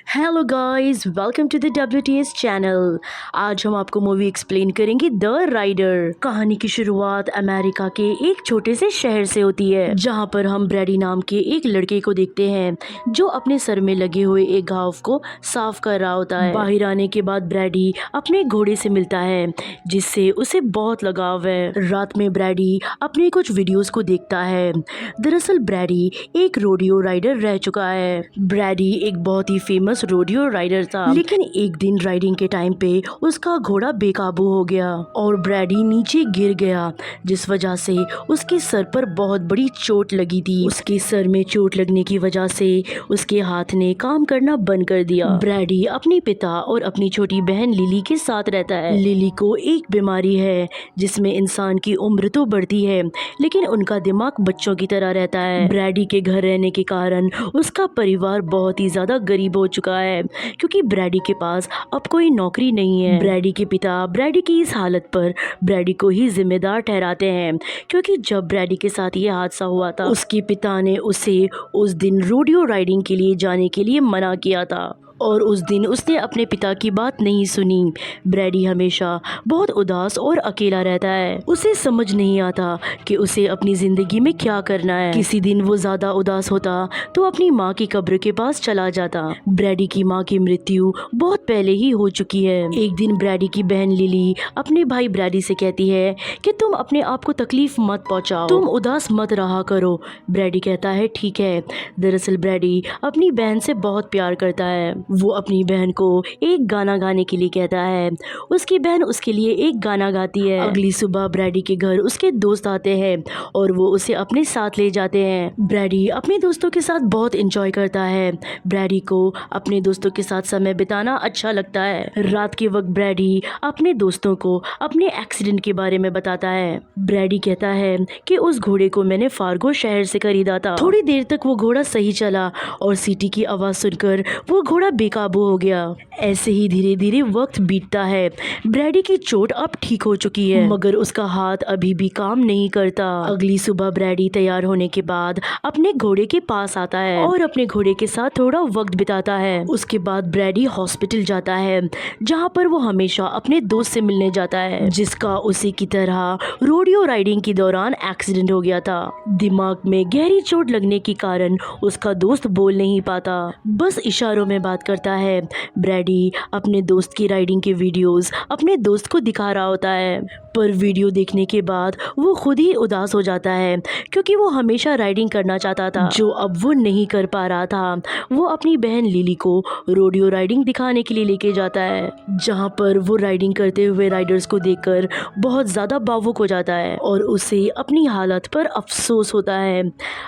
Hello guys, welcome to the WTS channel. आज हम आपको मूवी एक्सप्लेन करेंगे द राइडर। कहानी की शुरुआत अमेरिका के एक छोटे से शहर से होती है, जहां पर हम ब्रैडी नाम के एक लड़के को देखते हैं जो अपने सर में लगे हुए एक घाव को साफ कर रहा होता है। बाहर आने के बाद ब्रैडी अपने घोड़े से मिलता है जिससे उसे बहुत लगाव है। रात में ब्रैडी अपने कुछ वीडियोस को देखता है। दरअसल ब्रैडी एक रोडियो राइडर रह चुका है। ब्रैडी एक बहुत ही फेमस रोडियो राइडर था, लेकिन एक दिन राइडिंग के टाइम पे उसका घोड़ा बेकाबू हो गया और ब्रैडी नीचे गिर गया, जिस वजह से उसके सर पर बहुत बड़ी चोट लगी थी। उसके सर में चोट लगने की वजह से उसके हाथ ने काम करना बंद कर दिया। ब्रैडी अपने पिता और अपनी छोटी बहन लिली के साथ रहता है। लिली को एक बीमारी है जिसमें इंसान की उम्र तो बढ़ती है, लेकिन उनका दिमाग बच्चों की तरह रहता है। ब्रैडी के घर रहने के कारण उसका परिवार बहुत ही ज्यादा गरीब हो चुका है, क्योंकि ब्रैडी के पास अब कोई नौकरी नहीं है। ब्रैडी के पिता ब्रैडी की इस हालत पर ब्रैडी को ही जिम्मेदार ठहराते हैं, क्योंकि जब ब्रैडी के साथ ये हादसा हुआ था उसके पिता ने उसे उस दिन रोडियो राइडिंग के लिए जाने के लिए मना किया था और उस दिन उसने अपने पिता की बात नहीं सुनी। ब्रैडी हमेशा बहुत उदास और अकेला रहता है। उसे समझ नहीं आता कि उसे अपनी जिंदगी में क्या करना है। किसी दिन वो ज्यादा उदास होता तो अपनी माँ की कब्र के पास चला जाता। ब्रैडी की माँ की मृत्यु बहुत पहले ही हो चुकी है। एक दिन ब्रैडी की बहन लिली अपने भाई ब्रैडी से कहती है कि तुम अपने आप को तकलीफ मत पहुँचाओ, तुम उदास मत रहा करो। ब्रैडी कहता है ठीक है। दरअसल ब्रैडी अपनी बहन से बहुत प्यार करता है। वो अपनी बहन को एक गाना गाने के लिए कहता है। उसकी बहन उसके लिए एक गाना गाती है। अगली सुबह ब्रैडी के घर उसके दोस्त आते हैं और वो उसे अपने साथ ले जाते हैं। ब्रैडी अपने दोस्तों के साथ बहुत एंजॉय करता है। ब्रैडी को अपने दोस्तों के साथ समय बिताना अच्छा लगता है। रात के वक्त ब्रैडी अपने दोस्तों को अपने एक्सीडेंट के बारे में बताता है। ब्रैडी कहता है कि उस घोड़े को मैंने फार्गो शहर से खरीदा था। थोड़ी देर तक वो घोड़ा सही चला और सीटी की आवाज सुनकर वो घोड़ा बेकाबू हो गया। ऐसे ही धीरे धीरे वक्त बीतता है। ब्रैडी की चोट अब ठीक हो चुकी है, मगर उसका हाथ अभी भी काम नहीं करता। अगली सुबह ब्रैडी तैयार होने के बाद अपने घोड़े के पास आता है और अपने घोड़े के साथ थोड़ा वक्त बिताता है। उसके बाद ब्रैडी हॉस्पिटल जाता है, जहाँ पर वो हमेशा अपने दोस्त से मिलने जाता है, जिसका उसी की तरह रोडियो राइडिंग के दौरान एक्सीडेंट हो गया था। दिमाग में गहरी चोट लगने के कारण उसका दोस्त बोल नहीं पाता, बस इशारों में बात करता है। ब्रैडी अपने दोस्त की राइडिंग के वीडियोस अपने दोस्त को दिखा रहा होता है, पर वीडियो देखने के बाद वो खुद ही उदास हो जाता है, क्योंकि वो हमेशा राइडिंग करना चाहता था जो अब वो नहीं कर पा रहा था। वो अपनी बहन लिली को रोडियो राइडिंग दिखाने के लिए लेके जाता है, जहाँ पर वो राइडिंग करते हुए राइडर्स को देखकर बहुत ज्यादा भावुक हो जाता है और उसे अपनी हालत पर अफसोस होता है।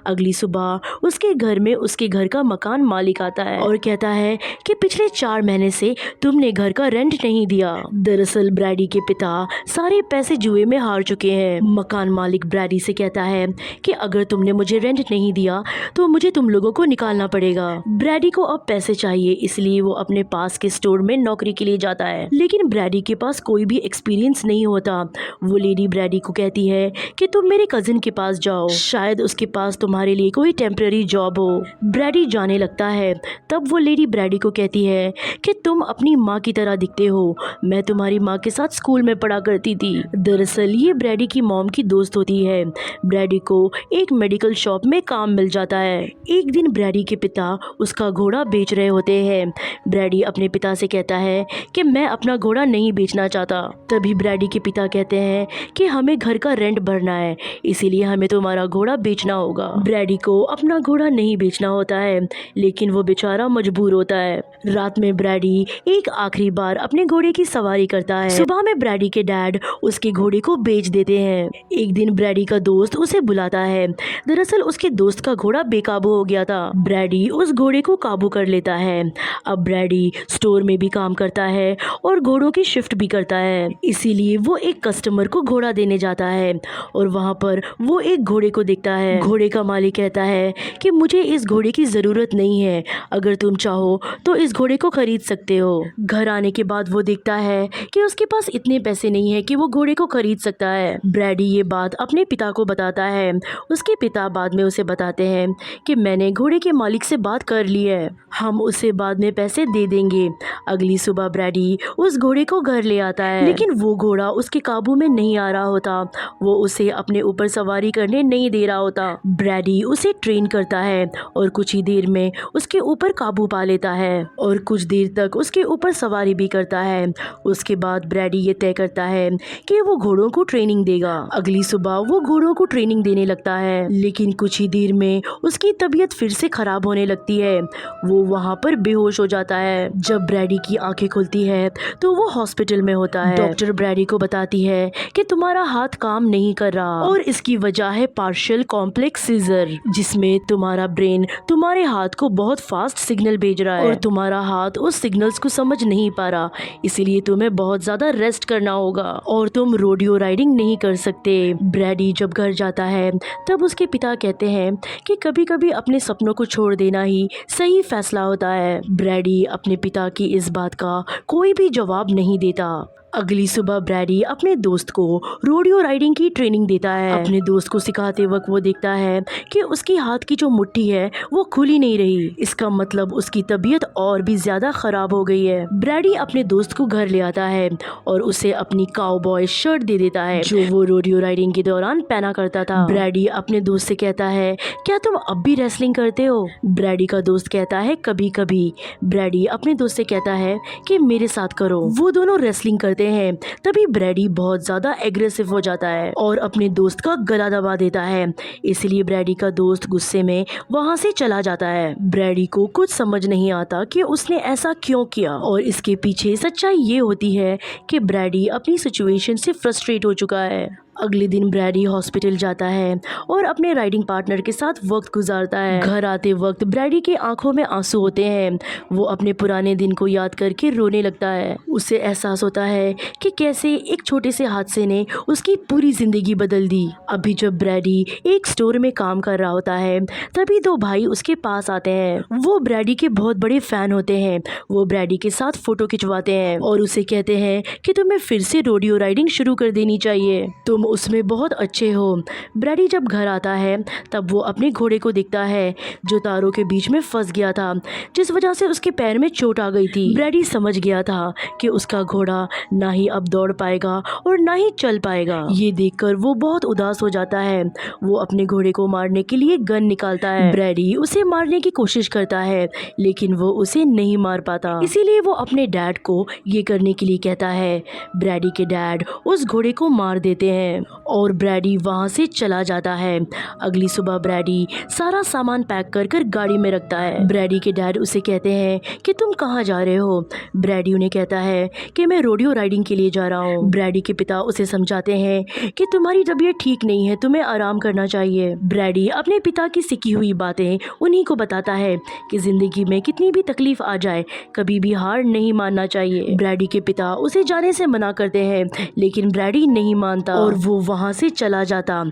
अगली सुबह उसके घर में उसके घर का मकान मालिक आता है और कहता है कि पिछले 4 महीने से तुमने घर का रेंट नहीं दिया। दरअसल ब्रैडी के पिता सारे पैसे जुए में हार चुके हैं। मकान मालिक ब्रैडी से कहता है कि अगर तुमने मुझे रेंट नहीं दिया तो मुझे तुम लोगों को निकालना पड़ेगा। ब्रैडी को अब पैसे चाहिए, इसलिए वो अपने पास के स्टोर में नौकरी के लिए जाता है, लेकिन ब्रैडी के पास कोई भी एक्सपीरियंस नहीं होता। वो लेडी ब्रैडी को कहती है कि तुम मेरे कजिन के पास जाओ, शायद उसके पास तुम्हारे लिए कोई टेम्पररी जॉब हो। ब्रैडी जाने लगता है। तब वो लेडी ब्रैडी को कहती है कि तुम अपनी माँ की तरह दिखते हो, मैं तुम्हारी माँ के साथ स्कूल में पढ़ा करती थी। दरअसल ये ब्रैडी की मॉम की दोस्त होती है। ब्रैडी को एक मेडिकल शॉप में काम मिल जाता है। एक दिन ब्रैडी के पिता उसका घोड़ा बेच रहे होते हैं। ब्रैडी अपने पिता से कहता है कि मैं अपना घोड़ा नहीं बेचना चाहता। तभी ब्रैडी के पिता कहते हैं कि हमें घर का रेंट भरना है, इसीलिए हमें तुम्हारा घोड़ा बेचना होगा। ब्रैडी को अपना घोड़ा नहीं बेचना होता है, लेकिन वो बेचारा मजबूर होता है। रात में ब्रैडी एक आखिरी बार अपने घोड़े की सवारी करता है। सुबह में ब्रैडी के डैड उसके घोड़े को बेच देते हैं। एक दिन ब्रैडी का दोस्त उसे बुलाता है। दरअसल उसके दोस्त का घोड़ा बेकाबू हो गया था। ब्रैडी उस घोड़े को काबू कर लेता है। अब ब्रैडी स्टोर में भी काम करता है और घोड़ों की शिफ्ट भी करता है, इसीलिए वो एक कस्टमर को घोड़ा देने जाता है और वहाँ पर वो एक घोड़े को देखता है। घोड़े का मालिक कहता है कि मुझे इस घोड़े की जरूरत नहीं है, अगर तुम चाहो तो इस घोड़े को खरीद सकते हो। घर आने के बाद वो देखता है कि उसके पास इतने पैसे नहीं है कि वो घोड़े को खरीद सकता है। ब्रैडी ये बात अपने पिता को बताता है। उसके पिता बाद में उसे बताते हैं कि मैंने घोड़े के मालिक से बात कर ली है, हम उसे बाद में पैसे दे देंगे। अगली सुबह ब्रैडी उस घोड़े को घर ले आता है, लेकिन वो घोड़ा उसके काबू में नहीं आ रहा होता। वो उसे अपने ऊपर सवारी करने नहीं दे रहा होता। ब्रैडी उसे ट्रेन करता है और कुछ ही देर में उसके ऊपर काबू पा लेता है और कुछ देर तक उसके ऊपर सवारी भी करता है। उसके बाद ब्रैडी ये तय करता है कि वो घोड़ों को ट्रेनिंग देगा। अगली सुबह वो घोड़ों को ट्रेनिंग देने लगता है, लेकिन कुछ ही देर में उसकी तबीयत फिर से खराब होने लगती है। वो वहाँ पर बेहोश हो जाता है। जब ब्रैडी की आंखें खुलती है तो वो हॉस्पिटल में होता है। डॉक्टर ब्रैडी को बताती है कि तुम्हारा हाथ काम नहीं कर रहा और इसकी वजह है पार्शियल कॉम्प्लेक्स सीजर, जिसमें तुम्हारा ब्रेन तुम्हारे हाथ को बहुत फास्ट सिग्नल भेज रहा है और तुम्हारा हाथ उस सिग्नल्स को समझ नहीं पा रहा, इसीलिए तुम्हें बहुत ज्यादा रेस्ट करना होगा और तुम रोडियो राइडिंग नहीं कर सकते। ब्रैडी जब घर जाता है तब उसके पिता कहते हैं कि कभी कभी अपने सपनों को छोड़ देना ही सही फैसला होता है। ब्रैडी अपने पिता की इस बात का कोई भी जवाब नहीं देता। अगली सुबह ब्रैडी अपने दोस्त को रोडियो राइडिंग की ट्रेनिंग देता है। अपने दोस्त को सिखाते वक्त वो देखता है कि उसकी हाथ की जो मुट्ठी है वो खुली नहीं रही। इसका मतलब उसकी तबीयत और भी ज्यादा खराब हो गई है। ब्रैडी अपने दोस्त को घर ले आता है और उसे अपनी काउबॉय शर्ट दे देता है जो वो रोडियो राइडिंग के दौरान पहना करता था। ब्रैडी अपने दोस्त से कहता है, क्या तुम अब भी रेसलिंग करते हो? ब्रैडी का दोस्त कहता है, कभी कभी। ब्रैडी अपने दोस्त से कहता है कि मेरे साथ करो। वो दोनों रेसलिंग करते हैं। तभी ब्रैडी बहुत ज्यादा एग्रेसिव हो जाता है और अपने दोस्त का गला दबा देता है। इसलिए ब्रैडी का दोस्त गुस्से में वहां से चला जाता है। ब्रैडी को कुछ समझ नहीं आता कि उसने ऐसा क्यों किया और इसके पीछे सच्चाई ये होती है कि ब्रैडी अपनी सिचुएशन से फ्रस्ट्रेट हो चुका है। अगले दिन ब्रैडी हॉस्पिटल जाता है और अपने राइडिंग पार्टनर के साथ वक्त गुजारता है। घर आते वक्त ब्रैडी की आंखों में आंसू होते हैं। वो अपने पुराने दिन को याद करके रोने लगता है। उसे एहसास होता है कि कैसे एक छोटे से हादसे ने उसकी पूरी जिंदगी बदल दी। अभी जब ब्रैडी एक स्टोर में काम कर रहा होता है तभी दो भाई उसके पास आते हैं। वो ब्रैडी के बहुत बड़े फैन होते हैं। वो ब्रैडी के साथ फोटो खिंचवाते हैं और उसे कहते हैं कि तुम्हें फिर से रोडियो राइडिंग शुरू कर देनी चाहिए, तुम उसमें बहुत अच्छे हो। ब्रैडी जब घर आता है तब वो अपने घोड़े को देखता है जो तारों के बीच में फंस गया था, जिस वजह से उसके पैर में चोट आ गई थी। ब्रैडी समझ गया था कि उसका घोड़ा ना ही अब दौड़ पाएगा और ना ही चल पाएगा। ये देखकर वो बहुत उदास हो जाता है। वो अपने घोड़े को मारने के लिए गन निकालता है। ब्रैडी उसे मारने की कोशिश करता है लेकिन वो उसे नहीं मार पाता। इसीलिए वो अपने डैड को ये करने के लिए कहता है। ब्रैडी के डैड उस घोड़े को मार देते हैं और ब्रैडी वहां से चला जाता है। अगली सुबह ब्रैडी सारा सामान पैक कर कर गाड़ी में रखता है। ब्रैडी के डैड उसे कहते हैं कि तुम कहाँ जा रहे हो? ब्रैडी उन्हें कहता है कि मैं रोडियो राइडिंग के लिए जा रहा हूँ। ब्रैडी के पिता उसे समझाते हैं कि तुम्हारी तबीयत ठीक नहीं है, तुम्हें आराम करना चाहिए। ब्रैडी अपने पिता की सीखी हुई बातें उन्हीं को बताता है कि जिंदगी में कितनी भी तकलीफ आ जाए कभी भी हार नहीं मानना चाहिए। ब्रैडी के पिता उसे जाने से मना करते हैं लेकिन ब्रैडी नहीं मानता और वो वहां से चला जाता।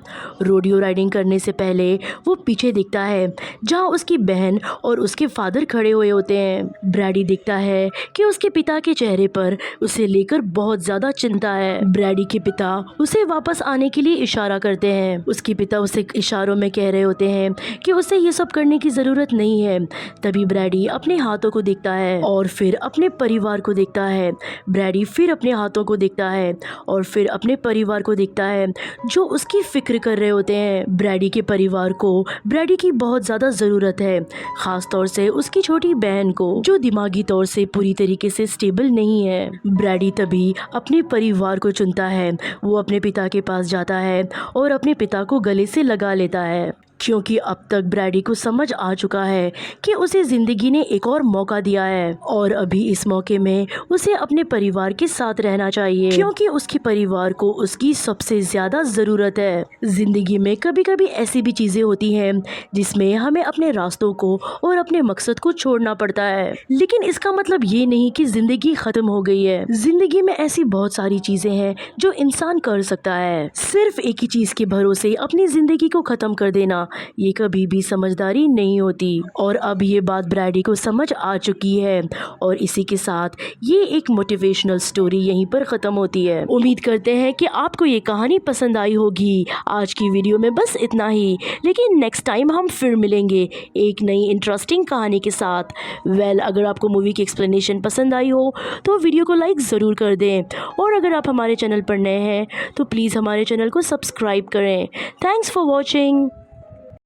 रोडियो राइडिंग करने से पहले वो पीछे देखता है जहां उसकी बहन और उसके फादर खड़े हुए होते हैं। ब्रैडी देखता है कि उसके पिता के चेहरे पर उसे लेकर बहुत ज्यादा चिंता है। ब्रैडी के पिता उसे वापस आने के लिए इशारा करते हैं। उसके पिता उसे इशारों में कह रहे होते हैं कि उसे ये सब करने की जरूरत नहीं है। तभी ब्रैडी अपने हाथों को देखता है और फिर अपने परिवार को देखता है। ब्रैडी फिर अपने हाथों को देखता है और फिर अपने परिवार को देखता है जो उसकी फिक्र कर रहे होते हैं। ब्रैडी के परिवार को ब्रैडी की बहुत ज्यादा जरूरत है, खास तौर से उसकी छोटी बहन को जो दिमागी तौर से पूरी तरीके से स्टेबल नहीं है। ब्रैडी तभी अपने परिवार को चुनता है। वो अपने पिता के पास जाता है और अपने पिता को गले से लगा लेता है क्योंकि अब तक ब्रैडी को समझ आ चुका है कि उसे जिंदगी ने एक और मौका दिया है और अभी इस मौके में उसे अपने परिवार के साथ रहना चाहिए क्योंकि उसके परिवार को उसकी सबसे ज्यादा जरूरत है। जिंदगी में कभी कभी ऐसी भी चीजें होती हैं जिसमें हमें अपने रास्तों को और अपने मकसद को छोड़ना पड़ता है, लेकिन इसका मतलब ये नहीं कि जिंदगी खत्म हो गई है। जिंदगी में ऐसी बहुत सारी चीजें हैं जो इंसान कर सकता है। सिर्फ एक ही चीज के भरोसे अपनी जिंदगी को खत्म कर देना ये कभी भी समझदारी नहीं होती। और अब ये बात ब्रैडी को समझ आ चुकी है और इसी के साथ ये एक मोटिवेशनल स्टोरी यहीं पर ख़त्म होती है। उम्मीद करते हैं कि आपको ये कहानी पसंद आई होगी। आज की वीडियो में बस इतना ही, लेकिन नेक्स्ट टाइम हम फिर मिलेंगे एक नई इंटरेस्टिंग कहानी के साथ। अगर आपको मूवी की एक्सप्लेनेशन पसंद आई हो तो वीडियो को लाइक ज़रूर कर दें, और अगर आप हमारे चैनल पर नए हैं तो प्लीज़ हमारे चैनल को सब्सक्राइब करें। Thanks for watching.